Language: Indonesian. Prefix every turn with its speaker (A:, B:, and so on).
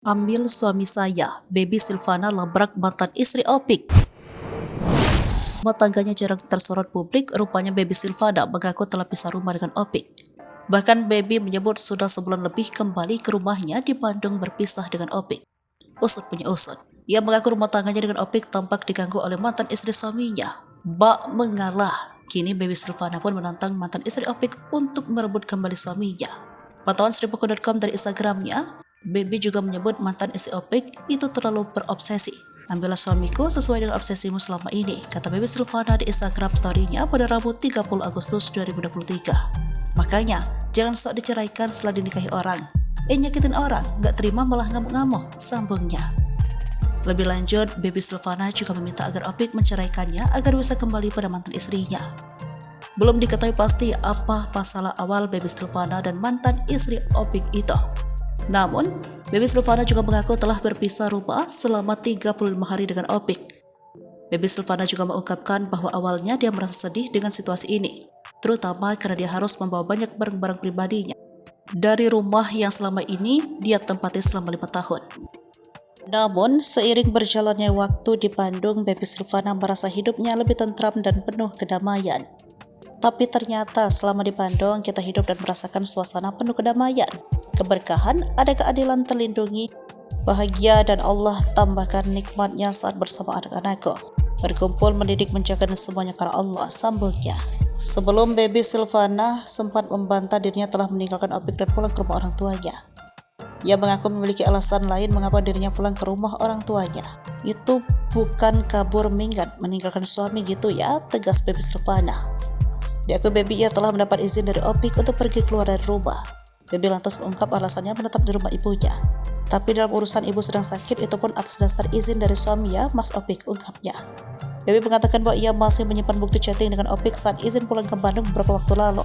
A: Ambil suami saya, Baby Silvana labrak mantan istri Opik. Rumah tangganya jarang tersorot publik, rupanya Baby Silvana mengaku telah pisah rumah dengan Opik. Bahkan Baby menyebut sudah sebulan lebih kembali ke rumahnya di Bandung berpisah dengan Opik. Usut punya usut. Ia mengaku rumah tangganya dengan Opik tampak diganggu oleh mantan istri suaminya. Bak mengalah. Kini Baby Silvana pun menantang mantan istri Opik untuk merebut kembali suaminya. Pantauan Sribuku.com dari Instagramnya, Baby juga menyebut mantan istri Opik itu terlalu berobsesi. Ambillah suamiku sesuai dengan obsesimu selama ini, kata Baby Silvana di Instagram story-nya pada Rabu 30 Agustus 2023. Makanya, jangan sok diceraikan setelah dinikahi orang. Nyakitin orang, gak terima malah ngamuk-ngamuk, sambungnya. Lebih lanjut, Baby Silvana juga meminta agar Opik menceraikannya agar bisa kembali pada mantan istrinya. Belum diketahui pasti apa masalah awal Baby Silvana dan mantan istri Opik itu. Namun, Baby Silvana juga mengaku telah berpisah rumah selama 35 hari dengan Opik. Baby Silvana juga mengungkapkan bahwa awalnya dia merasa sedih dengan situasi ini, terutama karena dia harus membawa banyak barang-barang pribadinya dari rumah yang selama ini dia tempati selama 5 tahun. Namun, seiring berjalannya waktu di Bandung, Baby Silvana merasa hidupnya lebih tentram dan penuh kedamaian. Tapi ternyata selama di Bandung kita hidup dan merasakan suasana penuh kedamaian, keberkahan, ada keadilan terlindungi, bahagia dan Allah tambahkan nikmatnya saat bersama anak-anakku. Berkumpul, mendidik, menjaga dan semuanya karena Allah, sambungnya. Sebelum Baby Silvana sempat membantah dirinya telah meninggalkan Opik dan pulang ke rumah orang tuanya. Ia mengaku memiliki alasan lain mengapa dirinya pulang ke rumah orang tuanya. Itu bukan kabur minggat meninggalkan suami gitu ya, tegas Baby Silvana. Diakui Baby ia telah mendapat izin dari Opik untuk pergi keluar dari rumah. Baby lantas mengungkap alasannya menetap di rumah ibunya. Tapi dalam urusan ibu sedang sakit, itu pun atas dasar izin dari suami ya, Mas Opik, ungkapnya. Baby mengatakan bahwa ia masih menyimpan bukti chatting dengan Opik saat izin pulang ke Bandung beberapa waktu lalu.